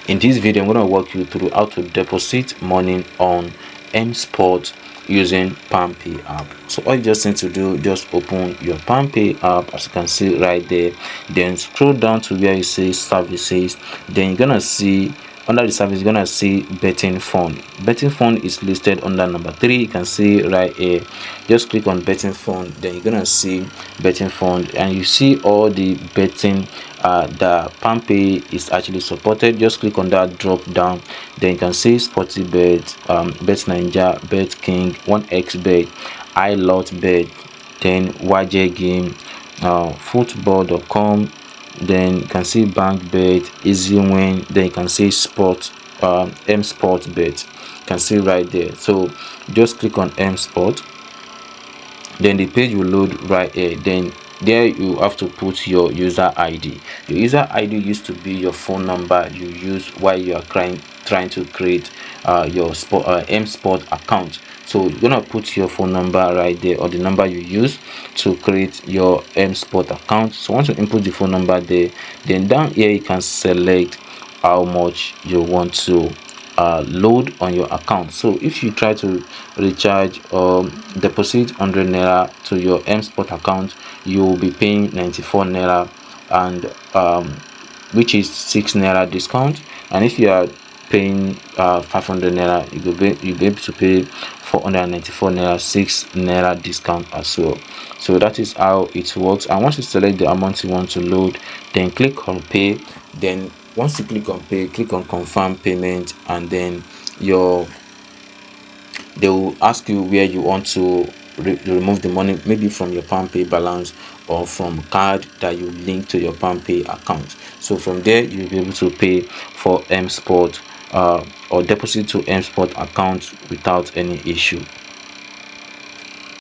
In this video, I'm going to walk you through how to deposit money on Msport using Palmpay app. So all you just need to do, just open your Palmpay app, as you can see right there. Then scroll down to where it says services. Then you're gonna see under the service, you're gonna see betting fund. Betting fund is listed under number 3. You can see right here. Just click on betting fund. Then you're gonna see betting fund, and you see all the betting the Palmpay is actually supported. Just click on that drop down. Then you can see Sporty Bet, Bet Ninja, Bet King, 1xBet, iLot Bet, then YJ Game, football.com. Then you can see Bank Bet, Easy Win. Then you can see Sport, Msport Bet. You can see right there. So just click on Msport. Then the page will load right here. Then there you have to put your user ID. Your user ID used to be your phone number you use while you are trying to create your Msport account. So you're gonna put your phone number right there, or the number you use to create your Msport account. So once you input the phone number there, then down here you can select how much you want to load on your account. So if you try to recharge or deposit 100 naira to your Msport account, you will be paying 94 naira, and which is 6 naira discount. And if you are paying 500 naira, you'll be able to pay 494 naira, 6 naira discount as well. So that is how it works. And once you select the amount you want to load, then click on pay. Then once you click on pay, click on confirm payment, and then they will ask you where you want to remove the money, maybe from your Palmpay balance or from card that you link to your Palmpay account. So from there you'll be able to pay for Msport or deposit to Msport account without any issue.